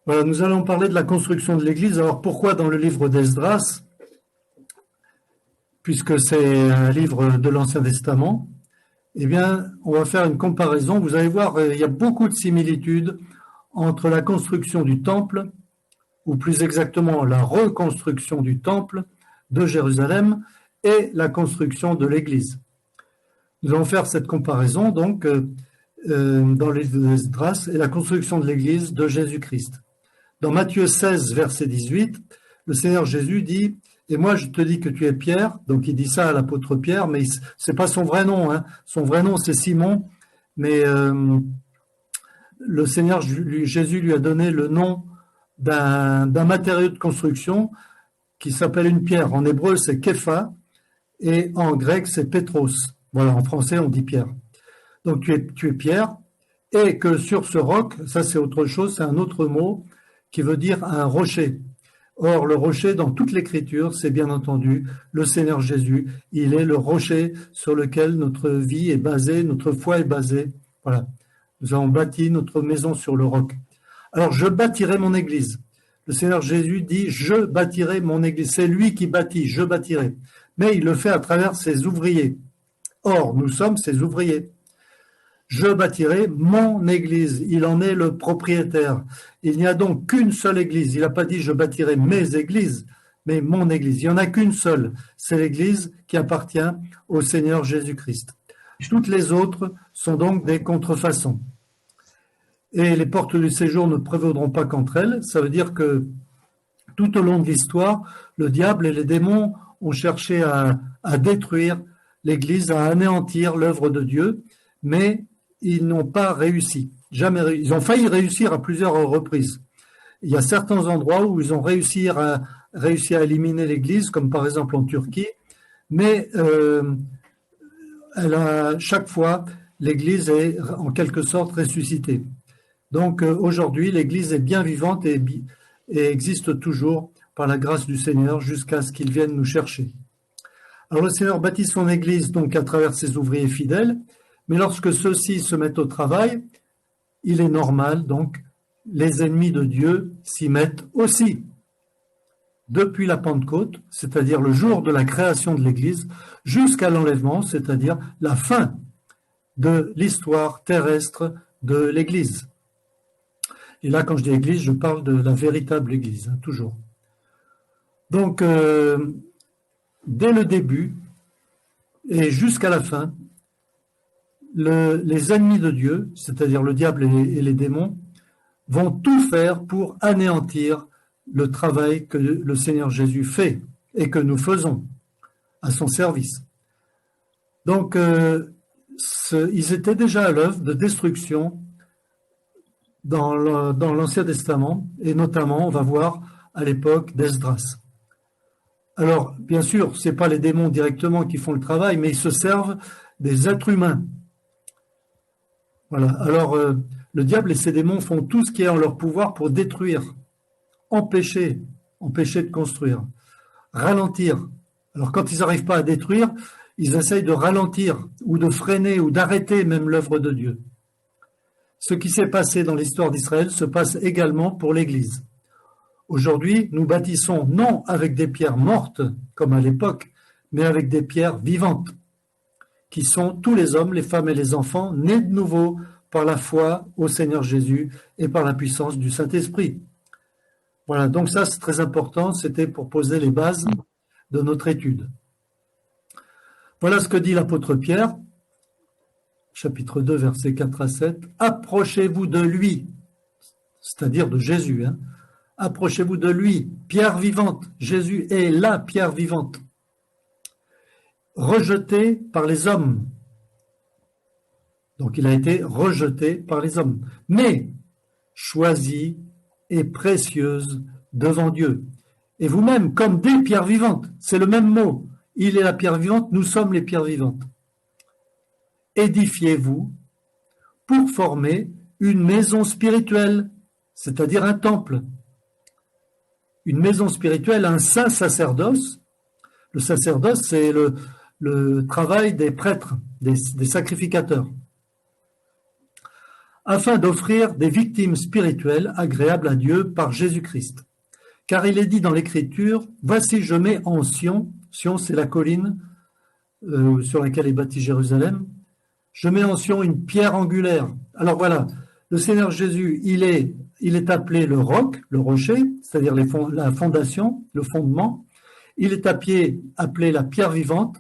Voilà, nous allons parler de la construction de l'Église. Alors pourquoi dans le livre d'Esdras, puisque c'est un livre de l'Ancien Testament? Eh bien, on va faire une comparaison. Vous allez voir, il y a beaucoup de similitudes entre la construction du temple, ou plus exactement la reconstruction du temple de Jérusalem et la construction de l'Église. Nous allons faire cette comparaison donc dans le livre d'Esdras et la construction de l'Église de Jésus-Christ. Dans Matthieu 16, verset 18, le Seigneur Jésus dit « Et moi je te dis que tu es Pierre », donc il dit ça à l'apôtre Pierre, mais c'est pas son vrai nom, hein. Son vrai nom c'est Simon, mais le Seigneur Jésus lui a donné le nom d'un matériau de construction qui s'appelle une pierre. En hébreu c'est Képha et en grec c'est Pétros. Voilà, en français on dit Pierre. Donc tu es Pierre, et que sur ce roc, ça c'est autre chose, c'est un autre mot qui veut dire un rocher. Or, le rocher, dans toute l'Écriture, c'est bien entendu le Seigneur Jésus. Il est le rocher sur lequel notre vie est basée, notre foi est basée. Voilà. Nous avons bâti notre maison sur le roc. Alors, je bâtirai mon église. Le Seigneur Jésus dit, je bâtirai mon église. C'est lui qui bâtit, je bâtirai. Mais il le fait à travers ses ouvriers. Or, nous sommes ses ouvriers. Je bâtirai mon église. Il en est le propriétaire. Il n'y a donc qu'une seule église. Il n'a pas dit je bâtirai mes églises, mais mon église. Il n'y en a qu'une seule. C'est l'église qui appartient au Seigneur Jésus-Christ. Toutes les autres sont donc des contrefaçons. Et les portes du séjour ne prévaudront pas qu'entre elles. Ça veut dire que tout au long de l'histoire, le diable et les démons ont cherché à détruire l'église, à anéantir l'œuvre de Dieu, mais ils n'ont pas réussi, jamais réussi. Ils ont failli réussir à plusieurs reprises. Il y a certains endroits où ils ont réussi à éliminer l'Église, comme par exemple en Turquie, mais chaque fois, l'Église est en quelque sorte ressuscitée. Donc aujourd'hui, l'Église est bien vivante et existe toujours par la grâce du Seigneur jusqu'à ce qu'il vienne nous chercher. Alors le Seigneur bâtit son Église donc à travers ses ouvriers fidèles, mais lorsque ceux-ci se mettent au travail, il est normal, donc, les ennemis de Dieu s'y mettent aussi. Depuis la Pentecôte, c'est-à-dire le jour de la création de l'Église, jusqu'à l'enlèvement, c'est-à-dire la fin de l'histoire terrestre de l'Église. Et là, quand je dis Église, je parle de la véritable Église, hein, toujours. Donc, dès le début et jusqu'à la fin, les ennemis de Dieu, c'est-à-dire le diable et les démons, vont tout faire pour anéantir le travail que le Seigneur Jésus fait et que nous faisons à son service. Donc, ils étaient déjà à l'œuvre de destruction dans l'Ancien Testament, et notamment, on va voir, à l'époque d'Esdras. Alors, bien sûr, ce n'est pas les démons directement qui font le travail, mais ils se servent des êtres humains. Voilà. Alors, le diable et ses démons font tout ce qui est en leur pouvoir pour détruire, empêcher de construire, ralentir. Alors, quand ils n'arrivent pas à détruire, ils essayent de ralentir ou de freiner ou d'arrêter même l'œuvre de Dieu. Ce qui s'est passé dans l'histoire d'Israël se passe également pour l'Église. Aujourd'hui, nous bâtissons non avec des pierres mortes, comme à l'époque, mais avec des pierres vivantes, qui sont tous les hommes, les femmes et les enfants, nés de nouveau par la foi au Seigneur Jésus et par la puissance du Saint-Esprit. Voilà, donc ça c'est très important, c'était pour poser les bases de notre étude. Voilà ce que dit l'apôtre Pierre, chapitre 2, versets 4 à 7. « Approchez-vous de lui », c'est-à-dire de Jésus, hein. Approchez-vous de lui, pierre vivante. Jésus est la pierre vivante. Rejeté par les hommes. Donc il a été rejeté par les hommes, mais choisi et précieuse devant Dieu. Et vous-même, comme des pierres vivantes, c'est le même mot. Il est la pierre vivante, nous sommes les pierres vivantes. Édifiez-vous pour former une maison spirituelle, c'est-à-dire un temple. Une maison spirituelle, un saint sacerdoce. Le sacerdoce, c'est le travail des prêtres, des sacrificateurs. afin d'offrir des victimes spirituelles agréables à Dieu par Jésus-Christ. Car il est dit dans l'Écriture, voici je mets en Sion, Sion c'est la colline sur laquelle est bâti Jérusalem, je mets en Sion une pierre angulaire. Alors voilà, le Seigneur Jésus, il est appelé le roc, le rocher, c'est-à-dire la fondation, le fondement. Il est appelé la pierre vivante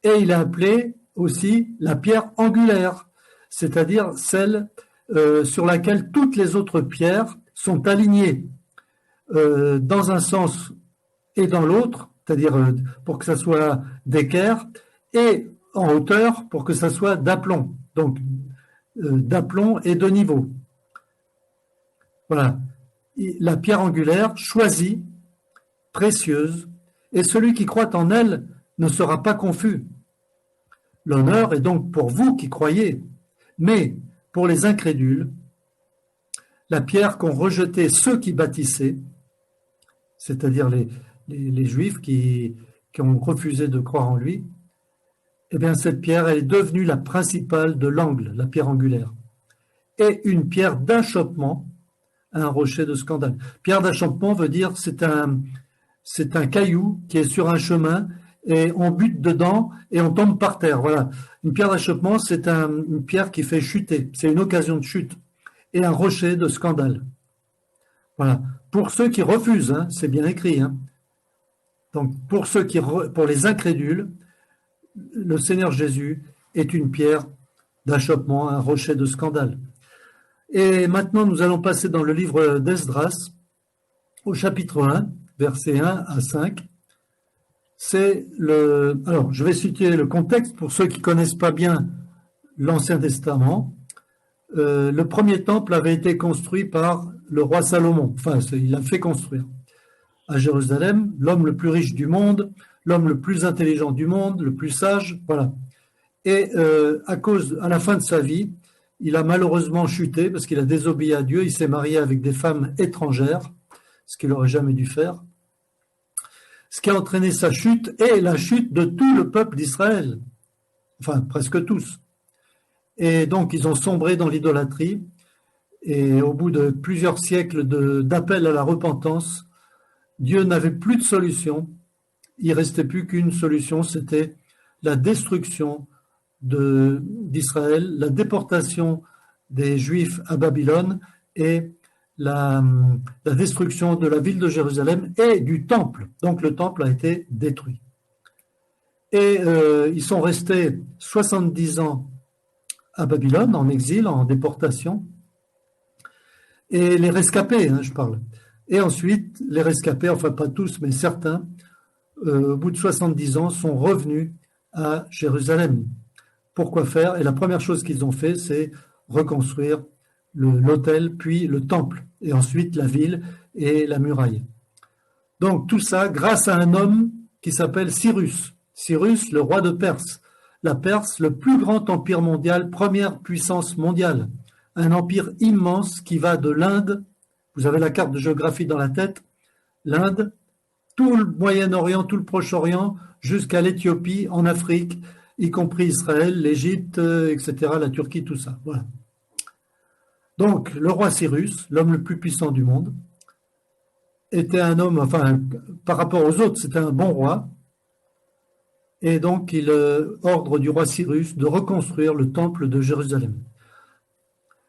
et il est appelé aussi la pierre angulaire, c'est-à-dire celle sur laquelle toutes les autres pierres sont alignées dans un sens et dans l'autre, c'est-à-dire pour que ça soit d'équerre, et en hauteur pour que ça soit d'aplomb, donc d'aplomb et de niveau. Voilà. La pierre angulaire choisie, précieuse, et celui qui croit en elle ne sera pas confus. L'honneur est donc pour vous qui croyez, mais pour les incrédules, la pierre qu'ont rejetée ceux qui bâtissaient, c'est-à-dire les Juifs qui ont refusé de croire en lui, eh bien cette pierre elle est devenue la principale de l'angle, la pierre angulaire, et une pierre d'achoppement, un rocher de scandale. Pierre d'achoppement veut dire c'est un caillou qui est sur un chemin et on bute dedans et on tombe par terre. Voilà. Une pierre d'achoppement, c'est une pierre qui fait chuter, c'est une occasion de chute, et un rocher de scandale. Voilà. Pour ceux qui refusent, hein, c'est bien écrit. Hein. Donc pour les incrédules, le Seigneur Jésus est une pierre d'achoppement, un rocher de scandale. Et maintenant, nous allons passer dans le livre d'Esdras, au chapitre 1, versets 1 à 5. Alors, je vais citer le contexte pour ceux qui ne connaissent pas bien l'Ancien Testament. Le premier temple avait été construit par le roi Salomon. Enfin, il l'a fait construire à Jérusalem, l'homme le plus riche du monde, l'homme le plus intelligent du monde, le plus sage, voilà. Et à la fin de sa vie, il a malheureusement chuté parce qu'il a désobéi à Dieu, il s'est marié avec des femmes étrangères, ce qu'il n'aurait jamais dû faire, ce qui a entraîné sa chute et la chute de tout le peuple d'Israël, enfin presque tous. Et donc ils ont sombré dans l'idolâtrie, et au bout de plusieurs siècles d'appel à la repentance, Dieu n'avait plus de solution. Il ne restait plus qu'une solution, c'était la destruction d'Israël, la déportation des Juifs à Babylone et la destruction de la ville de Jérusalem et du temple. Donc le temple a été détruit. Et ils sont restés 70 ans à Babylone, en exil, en déportation. Et les rescapés, hein, je parle. Et ensuite, les rescapés, enfin pas tous, mais certains, au bout de 70 ans, sont revenus à Jérusalem. Pourquoi faire? Et la première chose qu'ils ont fait, c'est reconstruire l'autel, puis le temple, et ensuite la ville et la muraille. Donc tout ça grâce à un homme qui s'appelle Cyrus. Cyrus, le roi de Perse. La Perse, le plus grand empire mondial, première puissance mondiale. Un empire immense qui va de l'Inde, vous avez la carte de géographie dans la tête, l'Inde, tout le Moyen-Orient, tout le Proche-Orient, jusqu'à l'Éthiopie, en Afrique, y compris Israël, l'Égypte, etc., la Turquie, tout ça. Voilà. Donc, le roi Cyrus, l'homme le plus puissant du monde, était un homme, enfin, par rapport aux autres, c'était un bon roi. Et donc, il ordre du roi Cyrus de reconstruire le temple de Jérusalem.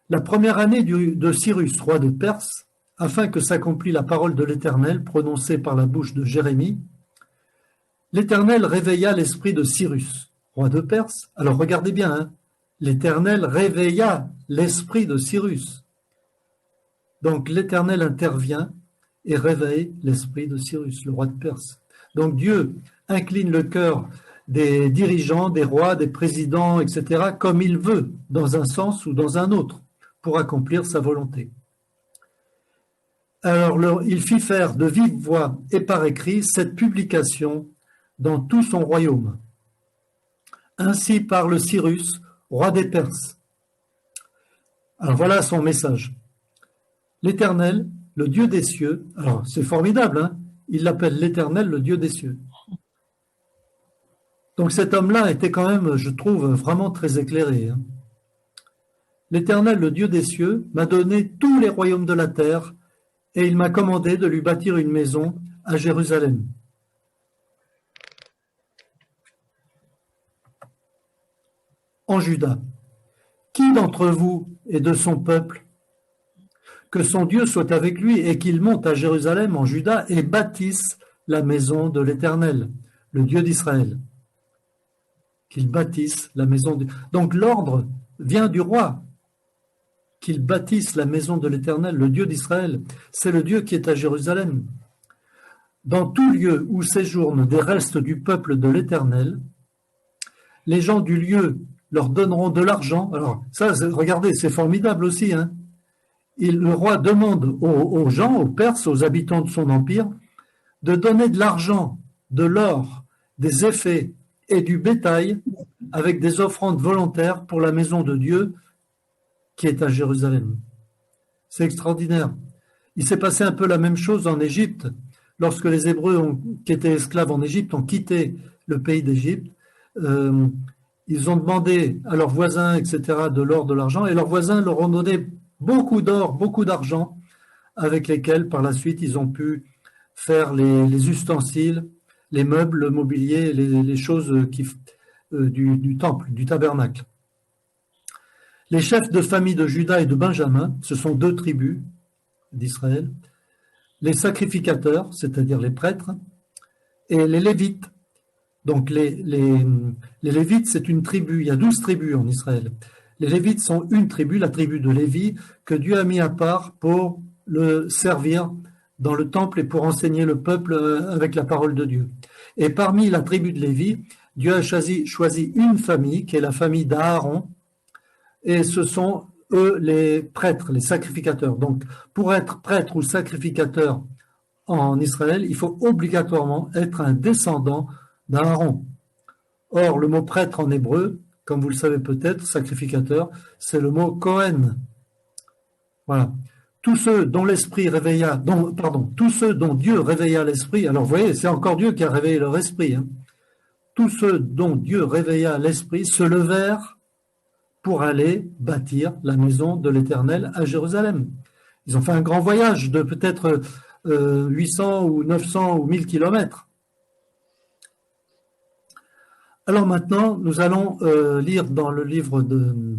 La première année de Cyrus, roi de Perse, afin que s'accomplisse la parole de l'Éternel prononcée par la bouche de Jérémie, l'Éternel réveilla l'esprit de Cyrus, roi de Perse. Alors regardez bien, hein, l'Éternel réveilla l'esprit de Cyrus. Donc l'Éternel intervient et réveille l'esprit de Cyrus, le roi de Perse. Donc Dieu incline le cœur des dirigeants, des rois, des présidents, etc., comme il veut, dans un sens ou dans un autre, pour accomplir sa volonté. Alors il fit faire de vive voix et par écrit cette publication dans tout son royaume. Ainsi parle Cyrus, roi des Perses. Alors voilà son message. L'Éternel, le Dieu des cieux, alors c'est formidable, hein, il l'appelle l'Éternel, le Dieu des cieux. Donc cet homme-là était quand même, je trouve, vraiment très éclairé. Hein. L'Éternel, le Dieu des cieux, m'a donné tous les royaumes de la terre, et il m'a commandé de lui bâtir une maison à Jérusalem. En Juda, qui d'entre vous est de son peuple? Que son Dieu soit avec lui et qu'il monte à Jérusalem en Juda et bâtisse la maison de l'Éternel, le Dieu d'Israël. Qu'il bâtisse la maison de... Donc l'ordre vient du roi, qu'il bâtisse la maison de l'Éternel, le Dieu d'Israël. C'est le Dieu qui est à Jérusalem. Dans tout lieu où séjournent des restes du peuple de l'Éternel, les gens du lieu leur donneront de l'argent. Alors ça, regardez, c'est formidable aussi, hein. Le roi demande aux gens, aux Perses, aux habitants de son empire, de donner de l'argent, de l'or, des effets et du bétail avec des offrandes volontaires pour la maison de Dieu qui est à Jérusalem. C'est extraordinaire. Il s'est passé un peu la même chose en Égypte. Lorsque les Hébreux qui étaient esclaves en Égypte ont quitté le pays d'Égypte, ils ont demandé à leurs voisins, etc., de l'or, de l'argent, et leurs voisins leur ont donné beaucoup d'or, beaucoup d'argent, avec lesquels, par la suite, ils ont pu faire les ustensiles, les meubles, le mobilier, les choses du temple, du tabernacle. Les chefs de famille de Juda et de Benjamin, ce sont 2 tribus d'Israël, les sacrificateurs, c'est-à-dire les prêtres, et les Lévites. Donc les Lévites, c'est une tribu, il y a 12 tribus en Israël. Les Lévites sont une tribu, la tribu de Lévi, que Dieu a mis à part pour le servir dans le temple et pour enseigner le peuple avec la parole de Dieu. Et parmi la tribu de Lévi, Dieu a choisi une famille, qui est la famille d'Aaron, et ce sont eux les prêtres, les sacrificateurs. Donc, pour être prêtre ou sacrificateur en Israël, il faut obligatoirement être un descendant d'Aaron. Or, le mot prêtre en hébreu, comme vous le savez peut-être, sacrificateur, c'est le mot Kohen. Voilà. Tous ceux dont tous ceux dont Dieu réveilla l'esprit, alors vous voyez, c'est encore Dieu qui a réveillé leur esprit, hein. Tous ceux dont Dieu réveilla l'esprit se levèrent pour aller bâtir la maison de l'Éternel à Jérusalem. Ils ont fait un grand voyage de peut-être 800 ou 900 ou 1000 kilomètres. Alors maintenant, nous allons lire dans le livre de...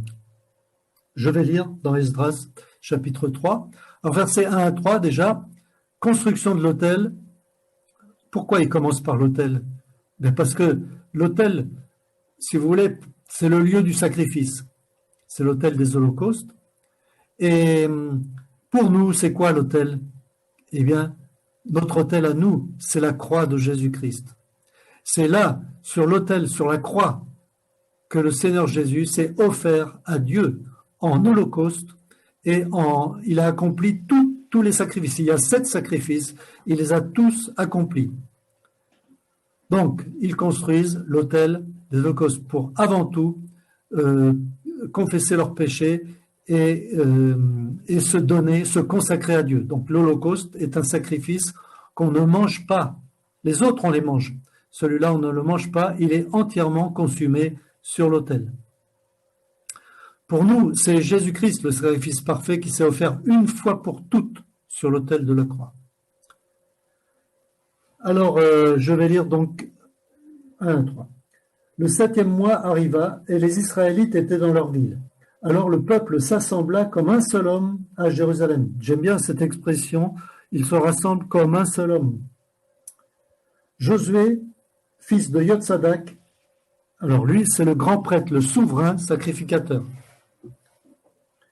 Je vais lire dans Esdras, chapitre 3. Alors, versets 1 à 3, déjà, construction de l'autel. Pourquoi il commence par l'autel? Parce que l'autel, si vous voulez, c'est le lieu du sacrifice. C'est l'autel des holocaustes. Et pour nous, c'est quoi l'autel? Eh bien, notre autel à nous, c'est la croix de Jésus-Christ. C'est là, sur l'autel, sur la croix, que le Seigneur Jésus s'est offert à Dieu en holocauste et il a accompli tous les sacrifices. Il y a 7 sacrifices, il les a tous accomplis. Donc, ils construisent l'autel des holocaustes pour, avant tout, confesser leurs péchés et se consacrer à Dieu. Donc, l'holocauste est un sacrifice qu'on ne mange pas. Les autres, on les mange. Celui-là, on ne le mange pas, il est entièrement consumé sur l'autel. Pour nous, c'est Jésus-Christ, le sacrifice parfait, qui s'est offert une fois pour toutes sur l'autel de la croix. Alors, je vais lire donc 1 à 3. Le 7e mois arriva, et les Israélites étaient dans leur ville. Alors le peuple s'assembla comme un seul homme à Jérusalem. J'aime bien cette expression, ils se rassemblent comme un seul homme. Josué, fils de Yotsadak, alors lui, c'est le grand prêtre, le souverain sacrificateur.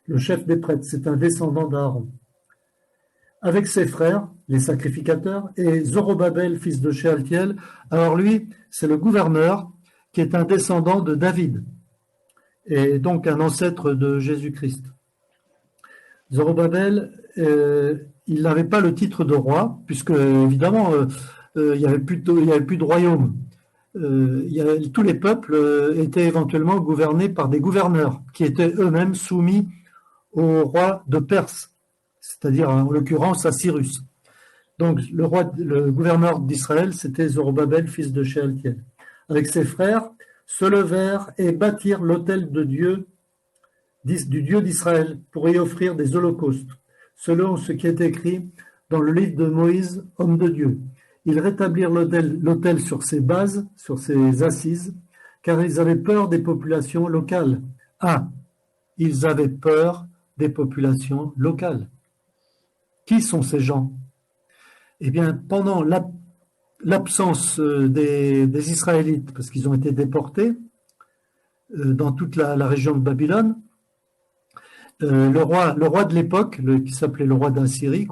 Le chef des prêtres, c'est un descendant d'Aaron. Avec ses frères, les sacrificateurs, et Zorobabel, fils de Shealtiel, alors lui, c'est le gouverneur, qui est un descendant de David, et donc un ancêtre de Jésus-Christ. Zorobabel, il n'avait pas le titre de roi, puisque évidemment, il n'y avait plus de royaume. Tous les peuples étaient éventuellement gouvernés par des gouverneurs, qui étaient eux-mêmes soumis au roi de Perse, c'est-à-dire en l'occurrence à Cyrus. Donc le gouverneur d'Israël, c'était Zorobabel, fils de Shealtiel. Avec ses frères, se levèrent et bâtirent l'autel de Dieu du Dieu d'Israël pour y offrir des holocaustes, selon ce qui est écrit dans le livre de Moïse, homme de Dieu. Ils rétablirent l'autel sur ses bases, sur ses assises, car ils avaient peur des populations locales. Ah, ils avaient peur des populations locales. Qui sont ces gens? Eh bien, pendant l'absence des Israélites, parce qu'ils ont été déportés dans toute la région de Babylone, le roi de l'époque, qui s'appelait le roi d'Assyrie,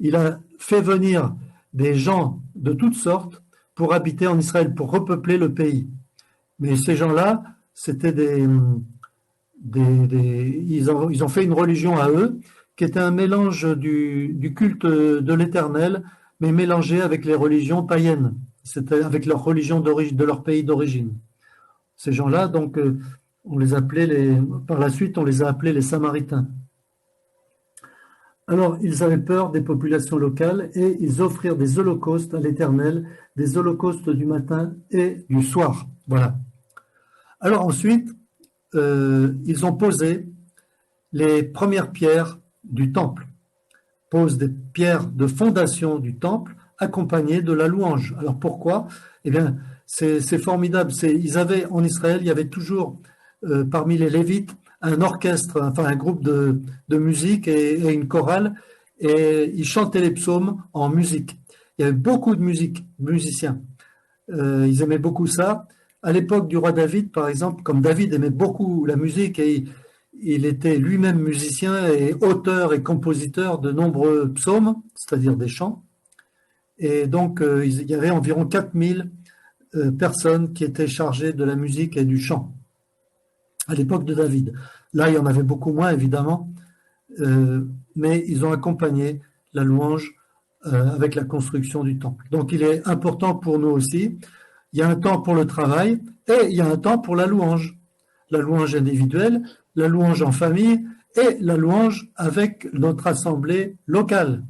il a fait venir des gens de toutes sortes pour habiter en Israël, pour repeupler le pays. Mais ces gens-là, c'était ils ont fait une religion à eux, qui était un mélange du culte de l'Éternel, mais mélangé avec les religions païennes, c'était avec leur religion de leur pays d'origine. Ces gens-là, donc, on les appelait par la suite, on les a appelés les Samaritains. Alors, ils avaient peur des populations locales et ils offrirent des holocaustes à l'Éternel, des holocaustes du matin et du soir. Voilà. Alors ensuite, ils ont posé les premières pierres du temple, posent des pierres de fondation du temple accompagnées de la louange. Alors pourquoi? Eh bien, c'est formidable. Ils avaient en Israël, il y avait toujours parmi les Lévites un orchestre, enfin un groupe de musique et une chorale, et ils chantaient les psaumes en musique. Il y avait beaucoup de musiciens. Ils aimaient beaucoup ça. À l'époque du roi David, par exemple, comme David aimait beaucoup la musique et il était lui-même musicien et auteur et compositeur de nombreux psaumes, c'est-à-dire des chants. Et donc, il y avait environ 4000 personnes qui étaient chargées de la musique et du chant à l'époque de David. Là, il y en avait beaucoup moins, évidemment, mais ils ont accompagné la louange avec la construction du temple. Donc, il est important pour nous aussi. Il y a un temps pour le travail et il y a un temps pour la louange. La louange individuelle, la louange en famille et la louange avec notre assemblée locale.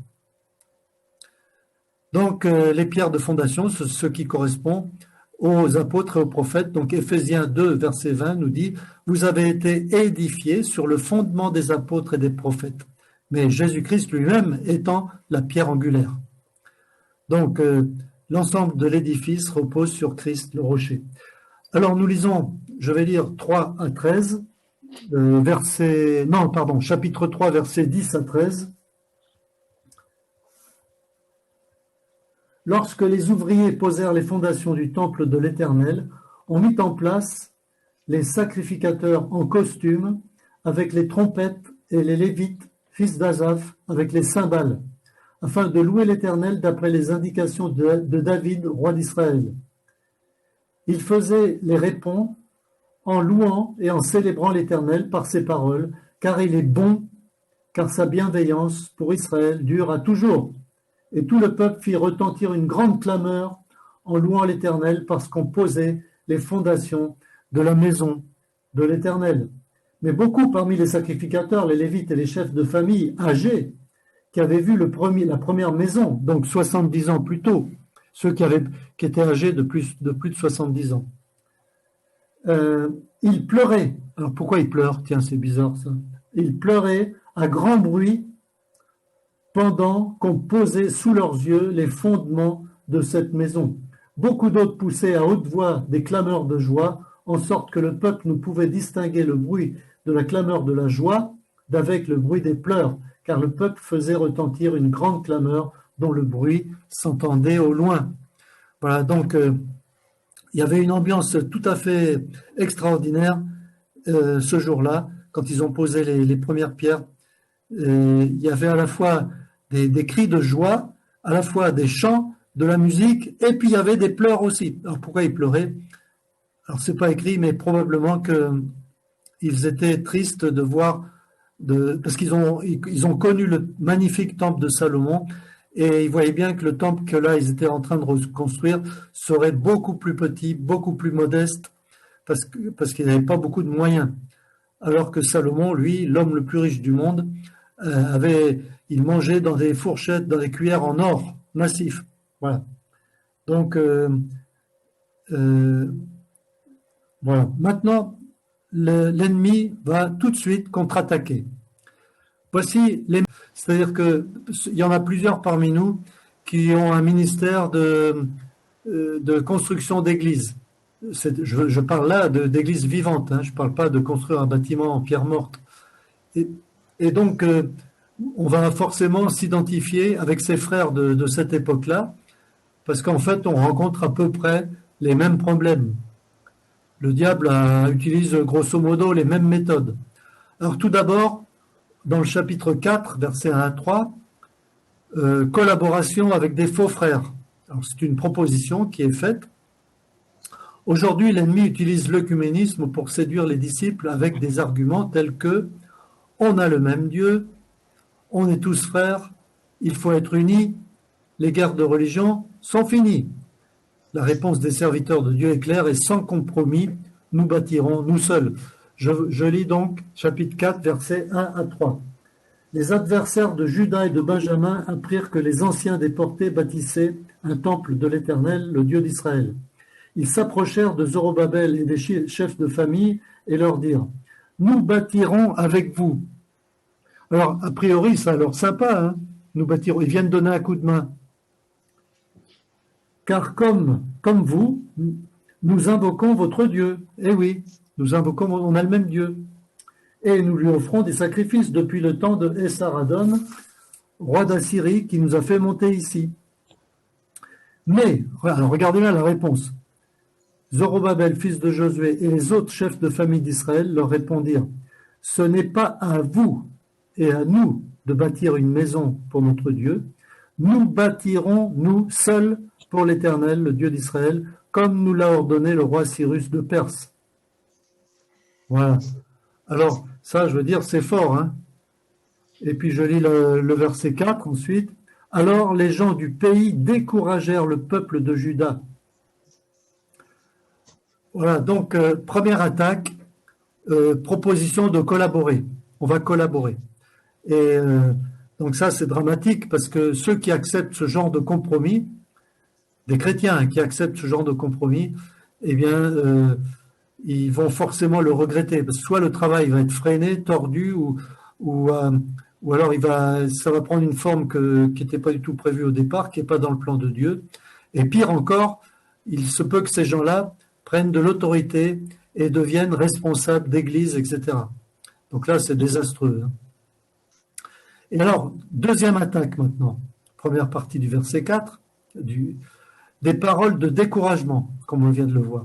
Donc, les pierres de fondation, c'est ce qui correspond aux apôtres et aux prophètes. Donc, Éphésiens 2, verset 20 nous dit « Vous avez été édifiés sur le fondement des apôtres et des prophètes, mais Jésus-Christ lui-même étant la pierre angulaire. » Donc, l'ensemble de l'édifice repose sur Christ, le rocher. Alors, nous lisons, je vais lire 3 à 13, chapitre 3, versets 10 à 13. Lorsque les ouvriers posèrent les fondations du temple de l'Éternel, on mit en place les sacrificateurs en costume avec les trompettes et les Lévites, fils d'Asaph, avec les cymbales, afin de louer l'Éternel d'après les indications de David, roi d'Israël. Ils faisaient les répons en louant et en célébrant l'Éternel par ses paroles, car il est bon, car sa bienveillance pour Israël dure à toujours. Et tout le peuple fit retentir une grande clameur en louant l'Éternel parce qu'on posait les fondations de la maison de l'Éternel. Mais beaucoup parmi les sacrificateurs, les Lévites et les chefs de famille âgés, qui avaient vu la première maison, donc 70 ans plus tôt, ceux qui étaient âgés de plus de 70 ans, ils pleuraient. Alors pourquoi ils pleurent? Tiens, c'est bizarre ça. Ils pleuraient à grand bruit pendant qu'on posait sous leurs yeux les fondements de cette maison. Beaucoup d'autres poussaient à haute voix des clameurs de joie, en sorte que le peuple ne pouvait distinguer le bruit de la clameur de la joie d'avec le bruit des pleurs, car le peuple faisait retentir une grande clameur dont le bruit s'entendait au loin. Voilà, donc il y avait une ambiance tout à fait extraordinaire ce jour-là, quand ils ont posé les premières pierres. Il y avait à la fois des cris de joie, à la fois des chants, de la musique, et puis il y avait des pleurs aussi. Alors pourquoi ils pleuraient? Alors c'est pas écrit, mais probablement qu'ils étaient tristes de voir, parce qu'ils ont connu le magnifique temple de Salomon, et ils voyaient bien que le temple que là ils étaient en train de reconstruire serait beaucoup plus petit, beaucoup plus modeste, parce qu'ils n'avaient pas beaucoup de moyens. Alors que Salomon, lui, l'homme le plus riche du monde, il mangeait dans des fourchettes, dans des cuillères en or massif. Voilà. Donc, voilà. Maintenant, l'ennemi va tout de suite contre-attaquer. Voici les... C'est-à-dire qu'il y en a plusieurs parmi nous qui ont un ministère de construction d'églises. Je parle là d'églises vivantes, hein, je ne parle pas de construire un bâtiment en pierre morte. Et donc, on va forcément s'identifier avec ses frères de cette époque-là, parce qu'en fait, on rencontre à peu près les mêmes problèmes. Le diable utilise grosso modo les mêmes méthodes. Alors tout d'abord, dans le chapitre 4, versets 1 à 3, collaboration avec des faux frères. Alors, c'est une proposition qui est faite. Aujourd'hui, l'ennemi utilise l'œcuménisme pour séduire les disciples avec des arguments tels que on a le même Dieu, on est tous frères, il faut être unis, les guerres de religion sont finies. La réponse des serviteurs de Dieu est claire et sans compromis, nous bâtirons nous seuls. Je lis donc chapitre 4, versets 1 à 3. Les adversaires de Juda et de Benjamin apprirent que les anciens des portées bâtissaient un temple de l'Éternel, le Dieu d'Israël. Ils s'approchèrent de Zorobabel et des chefs de famille et leur dirent « Nous bâtirons avec vous. » Alors, a priori, ça a l'air sympa, hein, nous bâtirons. Ils viennent donner un coup de main. Car comme vous, nous invoquons votre Dieu. Eh oui, nous invoquons, on a le même Dieu. Et nous lui offrons des sacrifices depuis le temps de Esarhaddon, roi d'Assyrie, qui nous a fait monter ici. Mais, alors regardez là la réponse. Zorobabel, fils de Josué, et les autres chefs de famille d'Israël leur répondirent « Ce n'est pas à vous et à nous de bâtir une maison pour notre Dieu. Nous bâtirons, nous, seuls, pour l'Éternel, le Dieu d'Israël, comme nous l'a ordonné le roi Cyrus de Perse. » Voilà. Alors, ça, je veux dire, c'est fort, hein. Et puis, je lis le verset 4 ensuite. « Alors, les gens du pays découragèrent le peuple de Juda. » Voilà, donc, première attaque, proposition de collaborer. On va collaborer. Et donc ça, c'est dramatique parce que ceux qui acceptent ce genre de compromis, des chrétiens qui acceptent ce genre de compromis, eh bien, ils vont forcément le regretter. Parce que soit le travail va être freiné, tordu, ou alors ça va prendre une forme qui n'était pas du tout prévue au départ, qui n'est pas dans le plan de Dieu. Et pire encore, il se peut que ces gens-là prennent de l'autorité et deviennent responsables d'église, etc. Donc là, c'est désastreux. Hein. Et alors, deuxième attaque maintenant, première partie du verset 4, des paroles de découragement, comme on vient de le voir.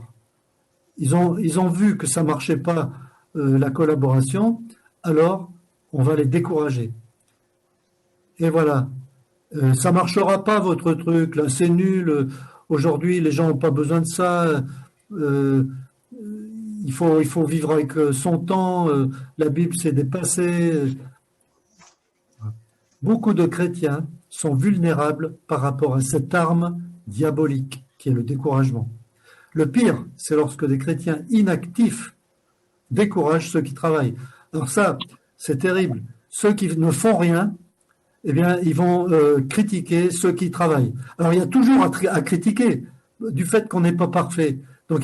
Ils ont vu que ça ne marchait pas, la collaboration, alors on va les décourager. Et voilà, ça ne marchera pas votre truc, là, c'est nul, aujourd'hui les gens n'ont pas besoin de ça, il faut vivre avec son temps, la Bible s'est dépassée. Beaucoup de chrétiens sont vulnérables par rapport à cette arme diabolique qui est le découragement. Le pire, c'est lorsque des chrétiens inactifs découragent ceux qui travaillent. Alors ça, c'est terrible. Ceux qui ne font rien, eh bien, ils vont critiquer ceux qui travaillent. Alors, il y a toujours à critiquer du fait qu'on n'est pas parfait. Donc,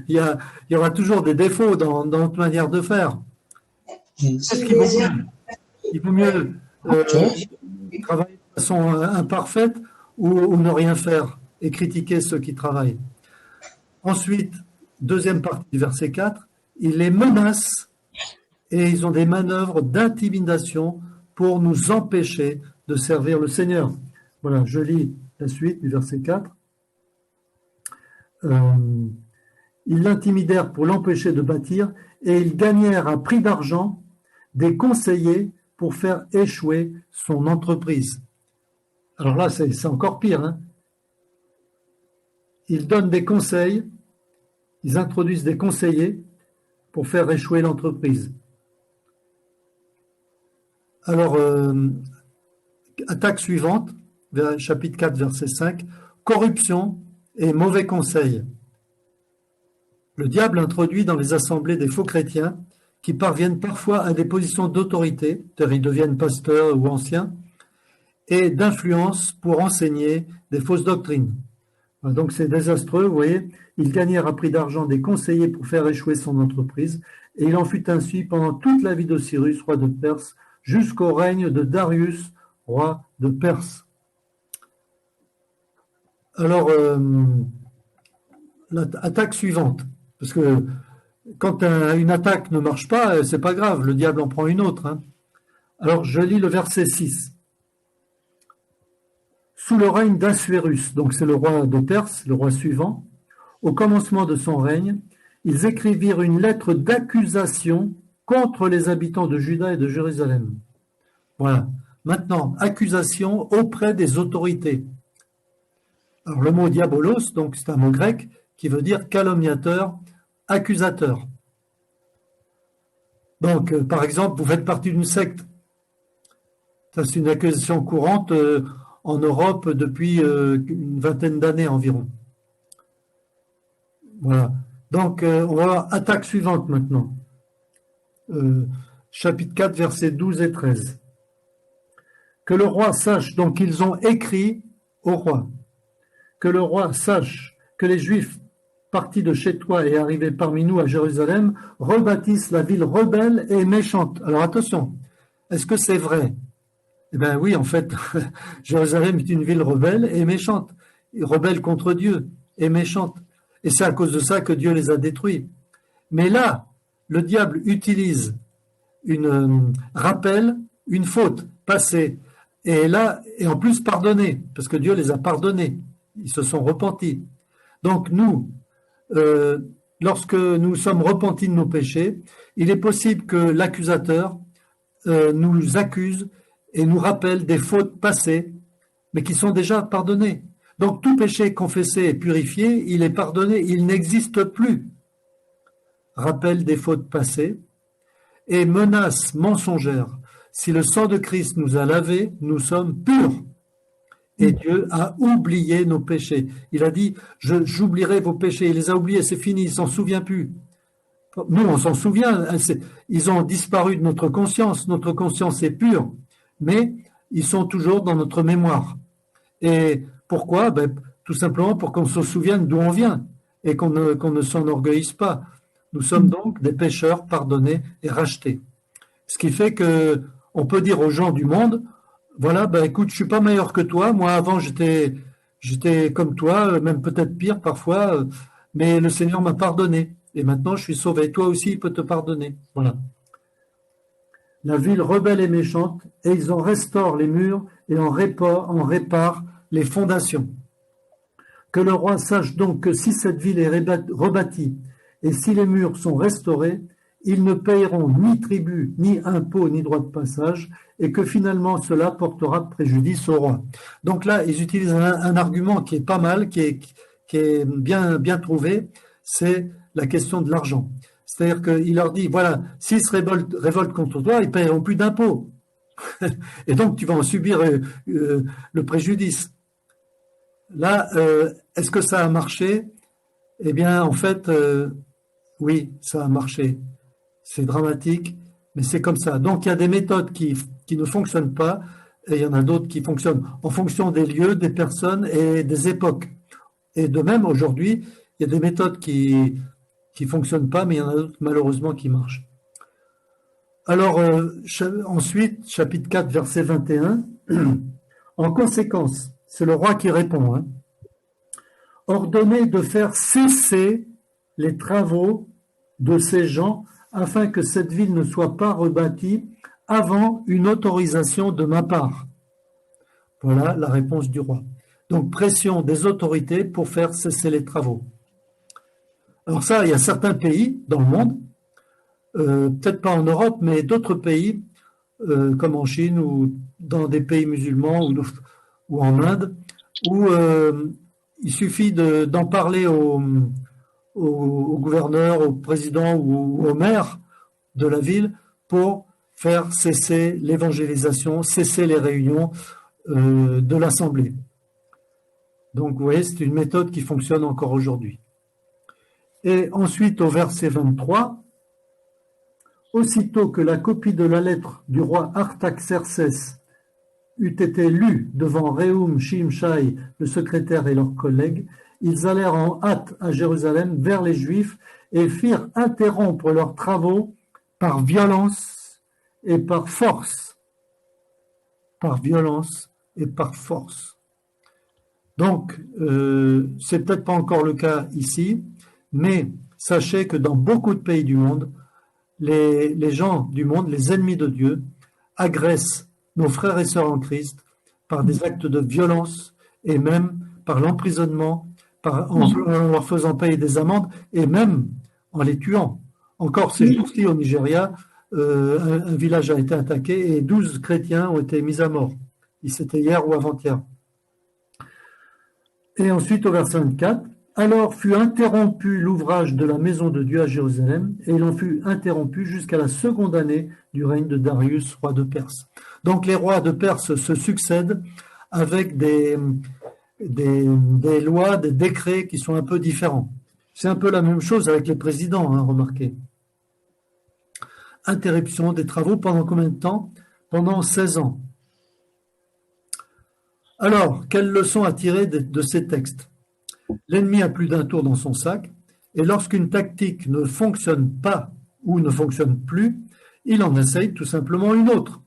il y aura toujours des défauts dans notre manière de faire. Qu'est-ce qu'il vaut mieux? Il vaut mieux travailler de façon imparfaite ou ne rien faire et critiquer ceux qui travaillent. Ensuite, deuxième partie du verset 4, ils les menacent et ils ont des manœuvres d'intimidation pour nous empêcher de servir le Seigneur. Voilà, je lis la suite du verset 4. Ils l'intimidèrent pour l'empêcher de bâtir et ils gagnèrent à prix d'argent des conseillers pour faire échouer son entreprise. Alors là, c'est encore pire. Hein. Ils donnent des conseils, ils introduisent des conseillers pour faire échouer l'entreprise. Alors, attaque suivante, chapitre 4, verset 5, corruption et mauvais conseils. Le diable introduit dans les assemblées des faux chrétiens qui parviennent parfois à des positions d'autorité, c'est-à-dire ils deviennent pasteurs ou anciens, et d'influence pour enseigner des fausses doctrines. Donc c'est désastreux, vous voyez. Ils gagnèrent à prix d'argent des conseillers pour faire échouer son entreprise, et il en fut ainsi pendant toute la vie d'Osiris, roi de Perse, jusqu'au règne de Darius, roi de Perse. Alors, l'attaque suivante, parce que quand une attaque ne marche pas, c'est pas grave, le diable en prend une autre. Hein. Alors, je lis le verset 6. Sous le règne d'Assuérus, donc c'est le roi de Perse, le roi suivant, au commencement de son règne, ils écrivirent une lettre d'accusation contre les habitants de Juda et de Jérusalem. Voilà. Maintenant, accusation auprès des autorités. Alors, le mot diabolos, donc c'est un mot grec qui veut dire calomniateur, accusateur. Donc, par exemple, vous faites partie d'une secte. Ça, c'est une accusation courante en Europe depuis une vingtaine d'années environ. Voilà. Donc, on va voir attaque suivante maintenant. Chapitre 4, versets 12 et 13. Que le roi sache, donc ils ont écrit au roi, que le roi sache que les Juifs partis de chez toi et arrivés parmi nous à Jérusalem rebâtissent la ville rebelle et méchante. Alors attention, est-ce que c'est vrai? Eh bien oui, en fait, Jérusalem est une ville rebelle et méchante, rebelle contre Dieu et méchante. Et c'est à cause de ça que Dieu les a détruits. Mais là, le diable utilise rappel une faute passée, et là, et en plus pardonnée, parce que Dieu les a pardonnés, ils se sont repentis. Donc nous, lorsque nous sommes repentis de nos péchés, il est possible que l'accusateur nous accuse et nous rappelle des fautes passées, mais qui sont déjà pardonnées. Donc tout péché confessé et purifié, il est pardonné, il n'existe plus. Rappel des fautes passées et menace mensongère. Si le sang de Christ nous a lavés, nous sommes purs. Et Dieu a oublié nos péchés. Il a dit, j'oublierai vos péchés. Il les a oubliés, c'est fini, il ne s'en souvient plus. Nous, on s'en souvient. Ils ont disparu de notre conscience. Notre conscience est pure. Mais ils sont toujours dans notre mémoire. Et pourquoi? Tout simplement pour qu'on se souvienne d'où on vient et qu'on ne s'enorgueillisse pas. Nous sommes donc des pécheurs pardonnés et rachetés. Ce qui fait que on peut dire aux gens du monde, voilà, écoute, je suis pas meilleur que toi. Moi, avant, j'étais comme toi, même peut-être pire parfois, mais le Seigneur m'a pardonné. Et maintenant, je suis sauvé. Toi aussi, il peut te pardonner. Voilà. La ville rebelle et méchante, et ils en restaurent les murs et en réparent les fondations. Que le roi sache donc que si cette ville est rebâtie, et si les murs sont restaurés, ils ne payeront ni tribut, ni impôt, ni droit de passage, et que finalement cela portera préjudice au roi. Donc là, ils utilisent un argument qui est pas mal, qui est bien trouvé, c'est la question de l'argent. C'est-à-dire qu'il leur dit, voilà, s'ils se révoltent contre toi, ils ne paieront plus d'impôts. Et donc tu vas en subir le préjudice. Là, est-ce que ça a marché? Eh bien, en fait, oui, ça a marché. C'est dramatique, mais c'est comme ça. Donc, il y a des méthodes qui ne fonctionnent pas, et il y en a d'autres qui fonctionnent en fonction des lieux, des personnes et des époques. Et de même, aujourd'hui, il y a des méthodes qui fonctionnent pas, mais il y en a d'autres, malheureusement, qui marchent. Alors, ensuite, chapitre 4, verset 21. En conséquence, c'est le roi qui répond, hein, ordonnez de faire cesser les travaux de ces gens afin que cette ville ne soit pas rebâtie avant une autorisation de ma part. Voilà la réponse du roi. Donc, pression des autorités pour faire cesser les travaux. Alors ça, il y a certains pays dans le monde, peut-être pas en Europe, mais d'autres pays, comme en Chine ou dans des pays musulmans ou en Inde, où il suffit d'en parler au gouverneur, au président ou au maire de la ville pour faire cesser l'évangélisation, cesser les réunions de l'Assemblée. Donc, vous voyez, c'est une méthode qui fonctionne encore aujourd'hui. Et ensuite, au verset 23, aussitôt que la copie de la lettre du roi Artaxerxès eût été lue devant Réhum, Shimshai, le secrétaire et leurs collègues, ils allèrent en hâte à Jérusalem vers les Juifs et firent interrompre leurs travaux par violence et par force. Par violence et par force. Donc, c'est peut-être pas encore le cas ici, mais sachez que dans beaucoup de pays du monde, les gens du monde, les ennemis de Dieu, agressent nos frères et sœurs en Christ par des actes de violence et même par l'emprisonnement, en leur faisant payer des amendes et même en les tuant. Encore ces jours-ci au Nigeria, un village a été attaqué et 12 chrétiens ont été mis à mort. C'était hier ou avant-hier. Et ensuite au verset 24, alors fut interrompu l'ouvrage de la maison de Dieu à Jérusalem, et il en fut interrompu jusqu'à la seconde année du règne de Darius, roi de Perse. Donc les rois de Perse se succèdent avec des lois, des décrets qui sont un peu différents. C'est un peu la même chose avec les présidents, hein, remarquez. Interruption des travaux pendant combien de temps? Pendant 16 ans. Alors, quelle leçon à tirer de ces textes? L'ennemi a plus d'un tour dans son sac, et lorsqu'une tactique ne fonctionne pas ou ne fonctionne plus, il en essaye tout simplement une autre,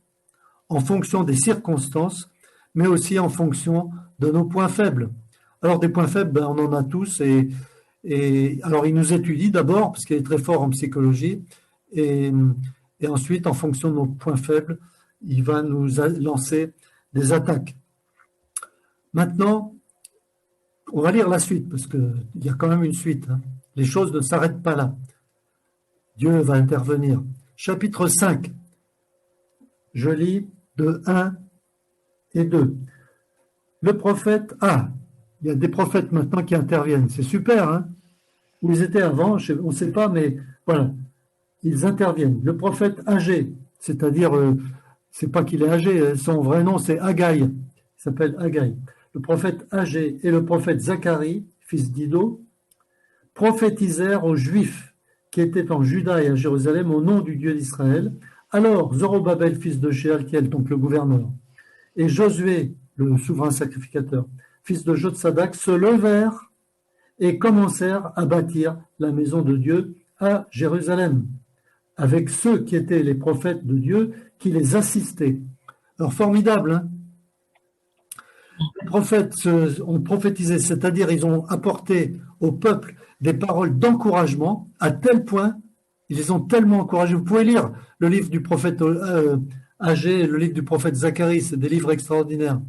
en fonction des circonstances, mais aussi en fonction de nos points faibles. Alors des points faibles, on en a tous, et alors il nous étudie d'abord, parce qu'il est très fort en psychologie, et ensuite, en fonction de nos points faibles, il va nous lancer des attaques. Maintenant, on va lire la suite, parce qu'il y a quand même une suite. Hein. Les choses ne s'arrêtent pas là. Dieu va intervenir. Chapitre 5. Je lis de 1 et 2. Le prophète... Ah, il y a des prophètes maintenant qui interviennent. C'est super, hein? Où ils étaient avant, on ne sait pas, mais voilà. Ils interviennent. Le prophète Agé, c'est-à-dire, c'est pas qu'il est âgé, son vrai nom c'est Haggai. Il s'appelle Haggai. Le prophète Agé et le prophète Zacharie, fils d'Ido, prophétisèrent aux Juifs qui étaient en Juda et à Jérusalem au nom du Dieu d'Israël. Alors Zorobabel, fils de Shealtiel, donc le gouverneur, et Josué, le souverain sacrificateur, fils de Jotsadak, se levèrent et commencèrent à bâtir la maison de Dieu à Jérusalem, avec ceux qui étaient les prophètes de Dieu qui les assistaient. Alors formidable, hein? Les prophètes ont prophétisé, c'est-à-dire ils ont apporté au peuple des paroles d'encouragement à tel point, ils les ont tellement encouragés. Vous pouvez lire le livre du prophète Agé et le livre du prophète Zacharie, c'est des livres extraordinaires.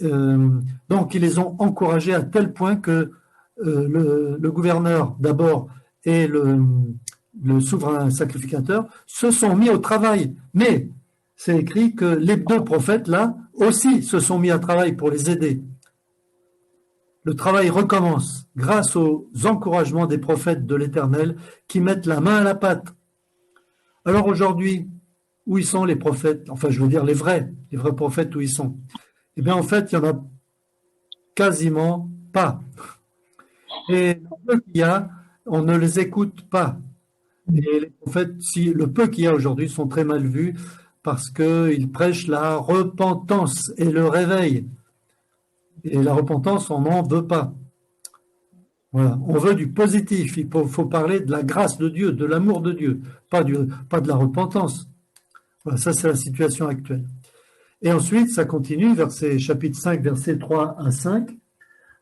Donc ils les ont encouragés à tel point que le gouverneur d'abord et le souverain sacrificateur se sont mis au travail. Mais c'est écrit que les deux prophètes, là, aussi se sont mis à travail pour les aider. Le travail recommence grâce aux encouragements des prophètes de l'Éternel qui mettent la main à la pâte. Alors aujourd'hui, où ils sont les prophètes? Enfin, je veux dire les vrais prophètes, où ils sont? Eh bien, en fait, il n'y en a quasiment pas. Et le peu qu'il y a, on ne les écoute pas. Et les prophètes, le peu qu'il y a aujourd'hui, sont très mal vus parce qu'ils prêchent la repentance et le réveil. Et la repentance, on n'en veut pas. Voilà. On veut du positif. Il faut parler de la grâce de Dieu, de l'amour de Dieu, pas de la repentance. Voilà, ça, c'est la situation actuelle. Et ensuite, ça continue, chapitre 5, versets 3 à 5.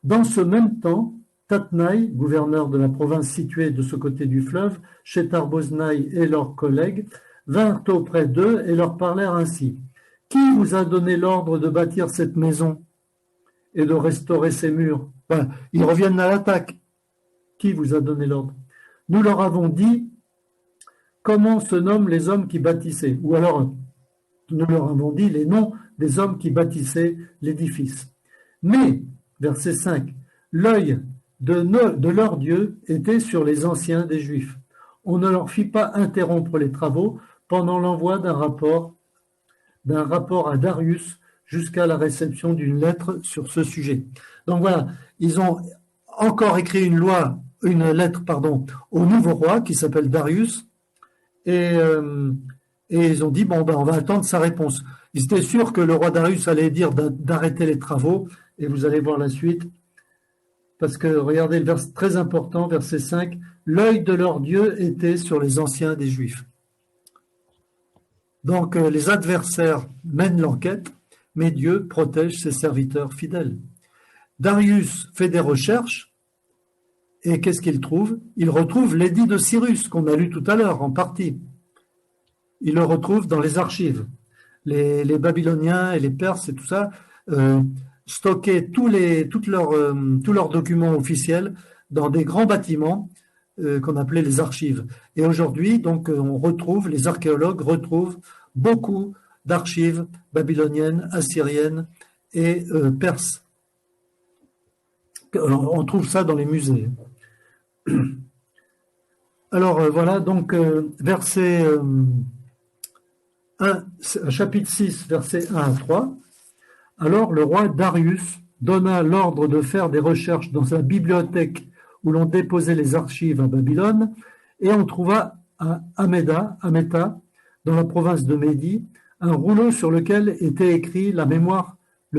Dans ce même temps, Tatnaï, gouverneur de la province située de ce côté du fleuve, Shethar-Boznaï et leurs collègues, vinrent auprès d'eux et leur parlèrent ainsi. Qui vous a donné l'ordre de bâtir cette maison et de restaurer ses murs? Ils reviennent à l'attaque. Qui vous a donné l'ordre? Nous leur avons dit comment se nomment les hommes qui bâtissaient, ou alors nous leur avons dit les noms des hommes qui bâtissaient l'édifice. Mais, verset 5, l'œil de leur Dieu était sur les anciens des Juifs. On ne leur fit pas interrompre les travaux pendant l'envoi d'un rapport à Darius jusqu'à la réception d'une lettre sur ce sujet. Donc voilà, ils ont encore écrit une lettre au nouveau roi qui s'appelle Darius et ils ont dit on va attendre sa réponse. Ils étaient sûrs que le roi Darius allait dire d'arrêter les travaux et vous allez voir la suite. parce que regardez le verset très important, verset 5, l'œil de leur Dieu était sur les anciens des Juifs. Donc les adversaires mènent l'enquête, mais Dieu protège ses serviteurs fidèles. Darius fait des recherches, et qu'est-ce qu'il trouve? Il retrouve l'édit de Cyrus, qu'on a lu tout à l'heure, en partie. Il le retrouve dans les archives. Les Babyloniens et les Perses et tout ça stockaient tous leurs documents officiels dans des grands bâtiments qu'on appelait les archives. Et aujourd'hui, donc, les archéologues retrouvent beaucoup d'archives babyloniennes, assyriennes et perses. On trouve ça dans les musées. Alors voilà, donc verset 1, chapitre 6, versets 1 à 3. Alors le roi Darius donna l'ordre de faire des recherches dans sa bibliothèque où l'on déposait les archives à Babylone, et on trouva à Ameta, dans la province de Médie, un rouleau sur lequel était écrit le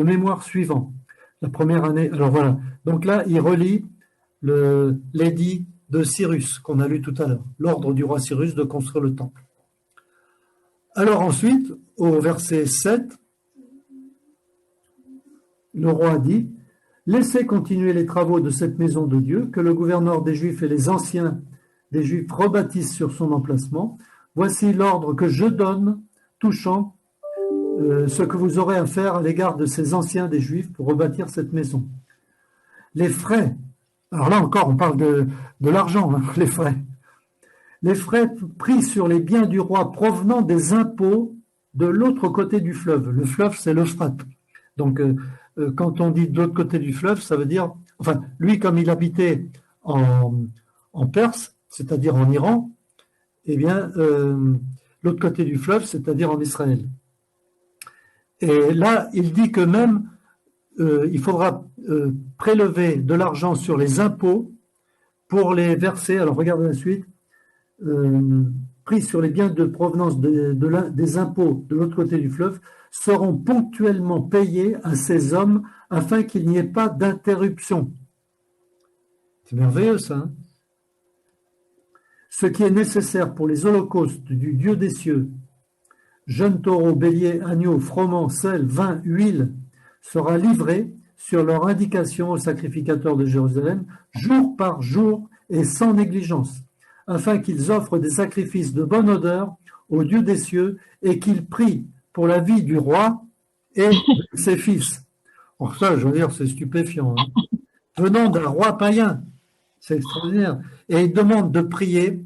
mémoire suivant. La première année. Alors voilà. Donc là, il relit l'édit de Cyrus qu'on a lu tout à l'heure, l'ordre du roi Cyrus de construire le temple. Alors ensuite, au verset 7, le roi dit: laissez continuer les travaux de cette maison de Dieu, que le gouverneur des Juifs et les anciens des Juifs rebâtissent sur son emplacement. Voici l'ordre que je donne touchant ce que vous aurez à faire à l'égard de ces anciens des Juifs pour rebâtir cette maison. Les frais, alors là encore on parle de l'argent, hein, les frais pris sur les biens du roi provenant des impôts de l'autre côté du fleuve. Le fleuve, c'est l'Euphrate. Donc quand on dit de l'autre côté du fleuve, ça veut dire, enfin lui comme il habitait en Perse, c'est-à-dire en Iran, eh bien l'autre côté du fleuve, c'est-à-dire en Israël. Et là, il dit que même il faudra prélever de l'argent sur les impôts pour les verser. Alors regardez la suite. Pris sur les biens de provenance des impôts de l'autre côté du fleuve seront ponctuellement payés à ces hommes afin qu'il n'y ait pas d'interruption. C'est merveilleux ça. Hein? Ce qui est nécessaire pour les holocaustes du Dieu des cieux, jeunes taureaux, béliers, agneaux, froment, sel, vin, huile, sera livré sur leur indication aux sacrificateurs de Jérusalem, jour par jour et sans négligence, afin qu'ils offrent des sacrifices de bonne odeur au Dieu des cieux et qu'ils prient pour la vie du roi et de ses fils. Alors ça, je veux dire, c'est stupéfiant. Hein. Venant d'un roi païen, c'est extraordinaire. Et il demande de prier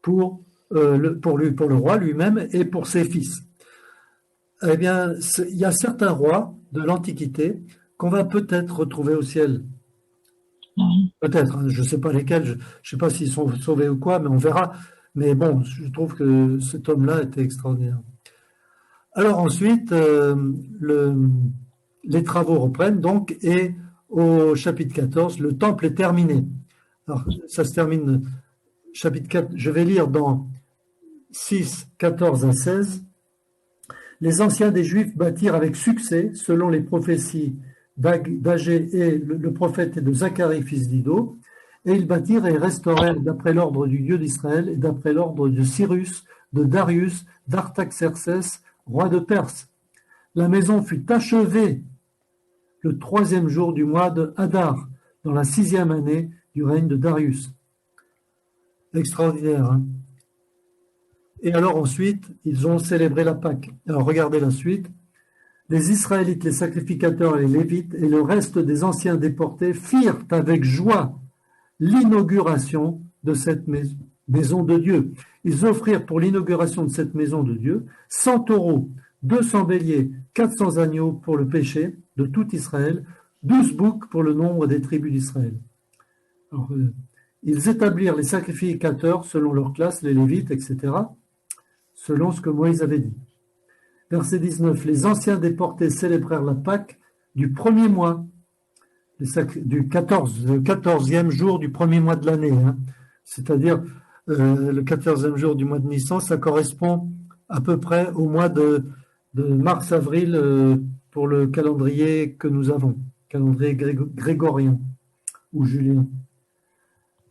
pour le roi lui-même et pour ses fils. Eh bien, il y a certains rois de l'Antiquité qu'on va peut-être retrouver au ciel. Peut-être, hein, je ne sais pas lesquels, je ne sais pas s'ils sont sauvés ou quoi, mais on verra. Mais bon, je trouve que cet homme-là était extraordinaire. Alors ensuite, les travaux reprennent donc, et au chapitre 14, le temple est terminé. Alors, ça se termine, chapitre 4, je vais lire dans 6, 14 à 16. Les anciens des Juifs bâtirent avec succès, selon les prophéties d'Agé et le prophète et de Zacharie, fils d'Ido, et ils bâtirent et restaurèrent d'après l'ordre du Dieu d'Israël et d'après l'ordre de Cyrus, de Darius, d'Artaxerxès, roi de Perse. La maison fut achevée le 3e jour du mois de Hadar, dans la 6e année du règne de Darius. Extraordinaire, hein? Et alors ensuite, ils ont célébré la Pâque. Alors regardez la suite. Les Israélites, les sacrificateurs et les Lévites et le reste des anciens déportés firent avec joie l'inauguration de cette maison de Dieu. Ils offrirent pour l'inauguration de cette maison de Dieu 100 taureaux, 200 béliers, 400 agneaux pour le péché de tout Israël, 12 boucs pour le nombre des tribus d'Israël. Alors, ils établirent les sacrificateurs selon leur classe, les Lévites, etc., selon ce que Moïse avait dit. Verset 19. Les anciens déportés célébrèrent la Pâque du premier mois, du 14e jour du premier mois de l'année. Hein. C'est-à-dire le 14e jour du mois de Nissan, ça correspond à peu près au mois de mars-avril pour le calendrier que nous avons, calendrier grégorien. ou Julien.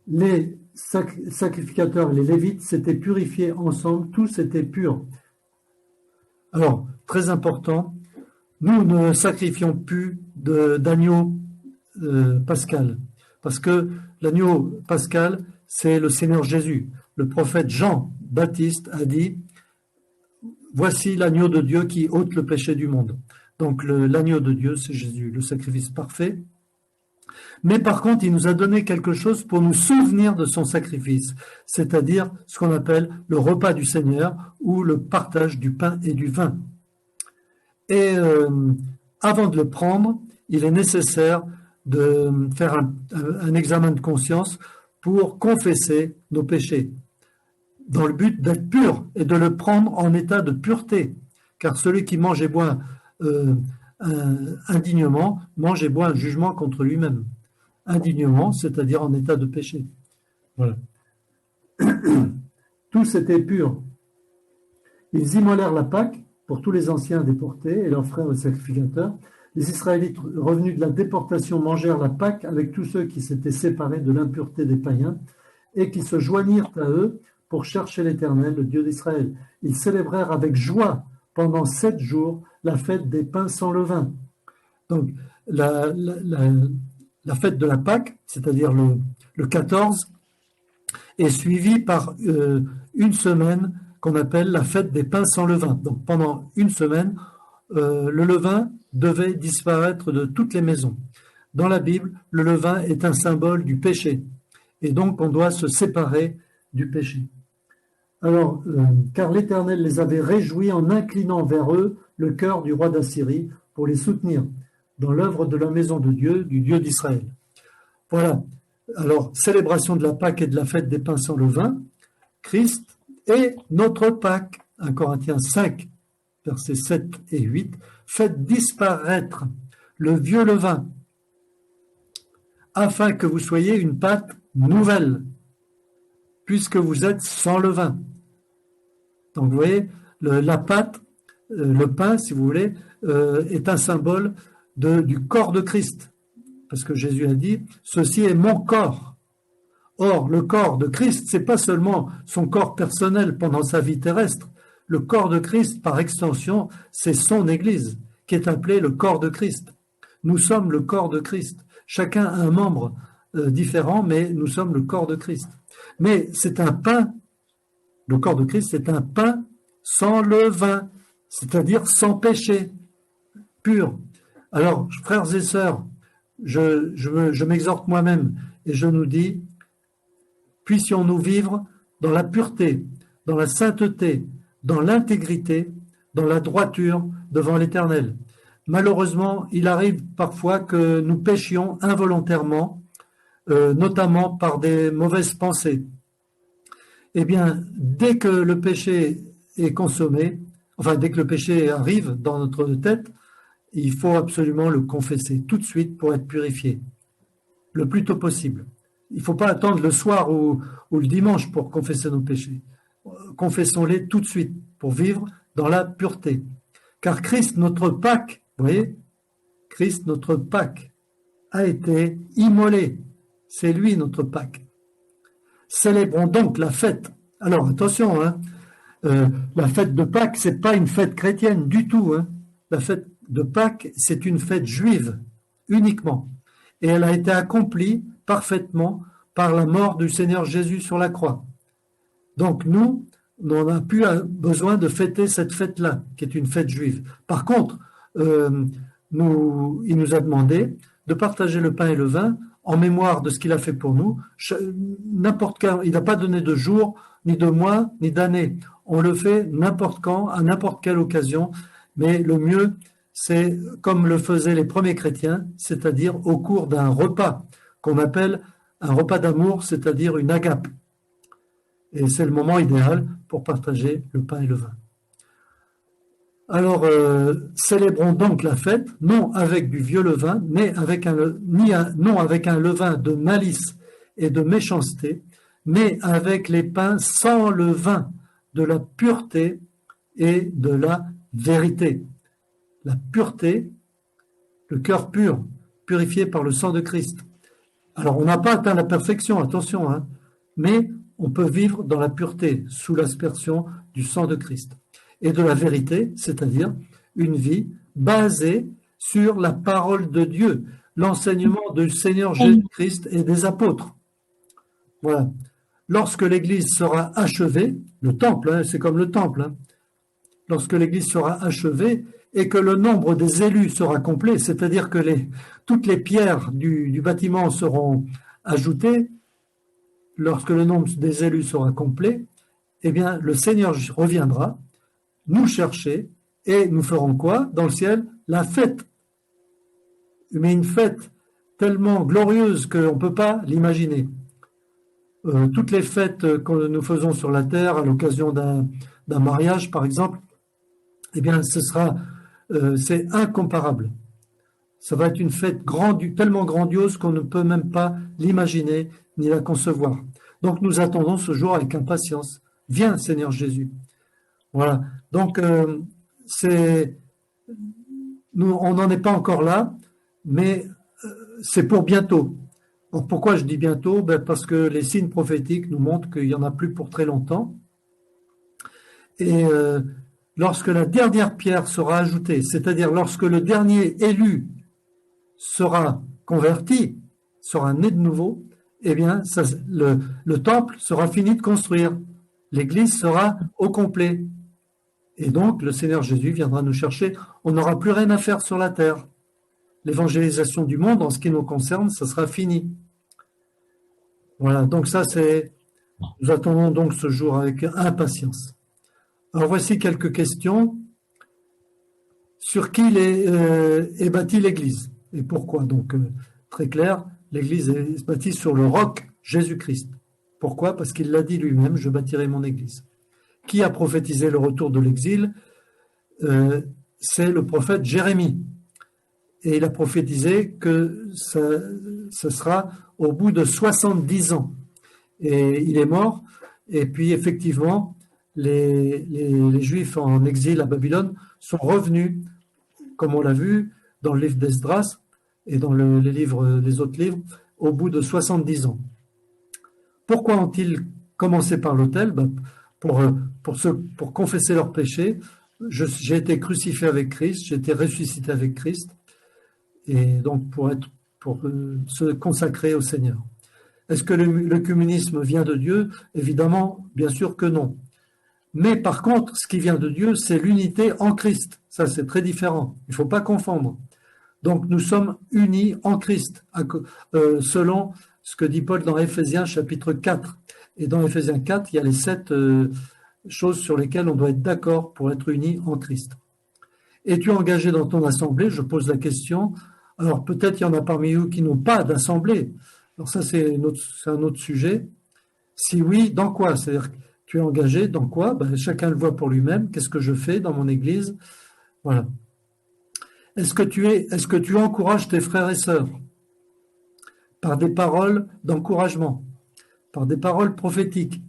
Les sacrificateurs, les Lévites, s'étaient purifiés ensemble, tous étaient purs. Alors, très important, nous ne sacrifions plus d'agneau pascal, parce que l'agneau pascal, c'est le Seigneur Jésus. Le prophète Jean-Baptiste a dit « Voici l'agneau de Dieu qui ôte le péché du monde ». Donc l'agneau de Dieu, c'est Jésus, le sacrifice parfait. Mais par contre, il nous a donné quelque chose pour nous souvenir de son sacrifice, c'est-à-dire ce qu'on appelle le repas du Seigneur ou le partage du pain et du vin. Et avant de le prendre, il est nécessaire de faire un examen de conscience pour confesser nos péchés, dans le but d'être pur et de le prendre en état de pureté. Car celui qui mange et boit indignement, mange et boit un jugement contre lui-même. Indignement, c'est-à-dire en état de péché. Voilà. Tous étaient purs. Ils immolèrent la Pâque pour tous les anciens déportés et leurs frères les sacrificateurs. Les Israélites revenus de la déportation mangèrent la Pâque avec tous ceux qui s'étaient séparés de l'impureté des païens et qui se joignirent à eux pour chercher l'Éternel, le Dieu d'Israël. Ils célébrèrent avec joie pendant 7 jours la fête des pains sans levain. Donc, la fête de la Pâque, c'est-à-dire le 14, est suivie par une semaine qu'on appelle la fête des pains sans levain. Donc, pendant une semaine, le levain devait disparaître de toutes les maisons. Dans la Bible, le levain est un symbole du péché. Et donc, on doit se séparer du péché. Alors, car l'Éternel les avait réjouis en inclinant vers eux le cœur du roi d'Assyrie pour les soutenir dans l'œuvre de la maison de Dieu, du Dieu d'Israël. Voilà. Alors, célébration de la Pâque et de la fête des pains sans levain, Christ est notre Pâque. 1 Corinthiens 5, versets 7 et 8. Faites disparaître le vieux levain, afin que vous soyez une pâte nouvelle, puisque vous êtes sans levain. Donc, vous voyez, la pâte, le pain, si vous voulez, est un symbole du corps de Christ. Parce que Jésus a dit, ceci est mon corps. Or, le corps de Christ, c'est pas seulement son corps personnel pendant sa vie terrestre. Le corps de Christ, par extension, c'est son Église, qui est appelée le corps de Christ. Nous sommes le corps de Christ. Chacun a un membre différent, mais nous sommes le corps de Christ. Mais c'est un pain, le corps de Christ, c'est un pain sans levain, c'est-à-dire sans péché, pur. Alors, frères et sœurs, je m'exhorte moi-même et je nous dis, puissions-nous vivre dans la pureté, dans la sainteté, dans l'intégrité, dans la droiture devant l'Éternel. Malheureusement, il arrive parfois que nous péchions involontairement, notamment par des mauvaises pensées. Eh bien, dès que le péché est consommé, enfin dès que le péché arrive dans notre tête, il faut absolument le confesser tout de suite pour être purifié, le plus tôt possible. Il ne faut pas attendre le soir ou le dimanche pour confesser nos péchés. Confessons-les tout de suite pour vivre dans la pureté. Car Christ, notre Pâque, vous voyez, Christ, notre Pâque, a été immolé. C'est lui notre Pâque. Célébrons donc la fête. Alors attention, la fête de Pâques, c'est pas une fête chrétienne du tout. La fête de Pâques, c'est une fête juive uniquement. Et elle a été accomplie parfaitement par la mort du Seigneur Jésus sur la croix. Donc nous, on n'a plus besoin de fêter cette fête-là, qui est une fête juive. Par contre, il nous a demandé de partager le pain et le vin en mémoire de ce qu'il a fait pour nous. N'importe quand, il n'a pas donné de jour, ni de mois, ni d'année. On le fait n'importe quand, à n'importe quelle occasion, mais le mieux, c'est comme le faisaient les premiers chrétiens, c'est-à-dire au cours d'un repas qu'on appelle un repas d'amour, c'est-à-dire une agape. Et c'est le moment idéal pour partager le pain et le vin. Alors, célébrons donc la fête, non avec du vieux levain, non avec un levain de malice et de méchanceté, mais avec les pains sans levain, de la pureté et de la vérité. La pureté, le cœur pur, purifié par le sang de Christ. Alors, on n'a pas atteint la perfection, attention, hein, mais on peut vivre dans la pureté, sous l'aspersion du sang de Christ. Et de la vérité, c'est-à-dire une vie basée sur la parole de Dieu, l'enseignement du Seigneur Jésus-Christ et des apôtres. Voilà. Lorsque l'Église sera achevée, le temple, hein, c'est comme le temple, hein, lorsque l'Église sera achevée et que le nombre des élus sera complet, c'est-à-dire que toutes les pierres du bâtiment seront ajoutées, lorsque le nombre des élus sera complet, eh bien, le Seigneur reviendra nous chercher et nous ferons quoi dans le ciel? La fête. Mais une fête tellement glorieuse qu'on ne peut pas l'imaginer. Toutes les fêtes que nous faisons sur la terre à l'occasion d'un mariage, par exemple, eh bien, c'est incomparable. Ça va être une fête tellement grandiose qu'on ne peut même pas l'imaginer ni la concevoir. Donc, nous attendons ce jour avec impatience. Viens, Seigneur Jésus. Voilà. Donc, on n'en est pas encore là, mais c'est pour bientôt. Alors, pourquoi je dis bientôt? Parce que les signes prophétiques nous montrent qu'il n'y en a plus pour très longtemps. Et lorsque la dernière pierre sera ajoutée, c'est-à-dire lorsque le dernier élu sera converti, sera né de nouveau, eh bien, le temple sera fini de construire. L'Église sera au complet. Et donc, le Seigneur Jésus viendra nous chercher. On n'aura plus rien à faire sur la terre. L'évangélisation du monde, en ce qui nous concerne, ça sera fini. Voilà, donc nous attendons donc ce jour avec impatience. Alors, voici quelques questions. Sur qui est bâtie l'Église? Et pourquoi? Donc, très clair, l'Église est bâtie sur le roc Jésus-Christ. Pourquoi? Parce qu'il l'a dit lui-même, je bâtirai mon Église. Qui a prophétisé le retour de l'exil? C'est le prophète Jérémie. Et il a prophétisé que ce sera au bout de 70 ans. Et il est mort. Et puis, effectivement, les Juifs en exil à Babylone sont revenus, comme on l'a vu dans le livre d'Esdras et dans les autres livres, au bout de 70 ans. Pourquoi ont-ils commencé par l'autel? Pour confesser leurs péchés. J'ai été crucifié avec Christ, j'ai été ressuscité avec Christ, et donc pour se consacrer au Seigneur. Est-ce que l'œcuménisme vient de Dieu? Évidemment, bien sûr que non. Mais par contre, ce qui vient de Dieu, c'est l'unité en Christ. Ça, c'est très différent. Il ne faut pas confondre. Donc, nous sommes unis en Christ, selon ce que dit Paul dans Éphésiens chapitre 4. Et dans Éphésiens 4, il y a les 7 choses sur lesquelles on doit être d'accord pour être unis en Christ. Es-tu engagé dans ton assemblée? Je pose la question. Alors, peut-être il y en a parmi vous qui n'ont pas d'assemblée. Alors ça, c'est un autre sujet. Si oui, dans quoi? C'est-à-dire, tu es engagé dans quoi? Chacun le voit pour lui-même. Qu'est-ce que je fais dans mon église? Voilà. Est-ce que tu encourages tes frères et sœurs par des paroles d'encouragement, par des paroles prophétiques?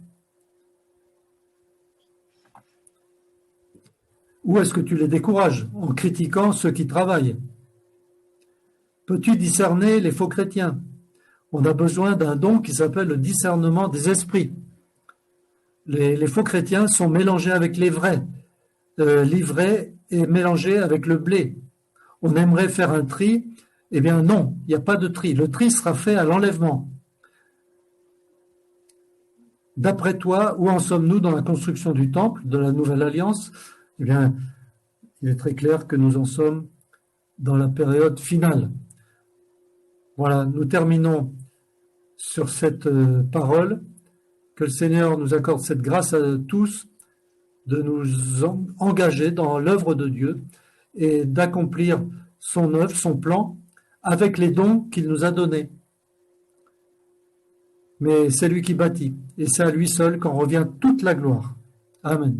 Ou est-ce que tu les décourages en critiquant ceux qui travaillent? Peux-tu discerner les faux chrétiens? On a besoin d'un don qui s'appelle le discernement des esprits. Les faux chrétiens sont mélangés avec les vrais. L'ivraie est mélangé avec le blé. On aimerait faire un tri. Eh bien non, il n'y a pas de tri. Le tri sera fait à l'enlèvement. D'après toi, où en sommes-nous dans la construction du temple, de la nouvelle alliance? Eh bien, il est très clair que nous en sommes dans la période finale. Voilà, nous terminons sur cette parole. Que le Seigneur nous accorde cette grâce à tous de nous engager dans l'œuvre de Dieu et d'accomplir son œuvre, son plan, avec les dons qu'il nous a donnés. Mais c'est lui qui bâtit, et c'est à lui seul qu'en revient toute la gloire. Amen.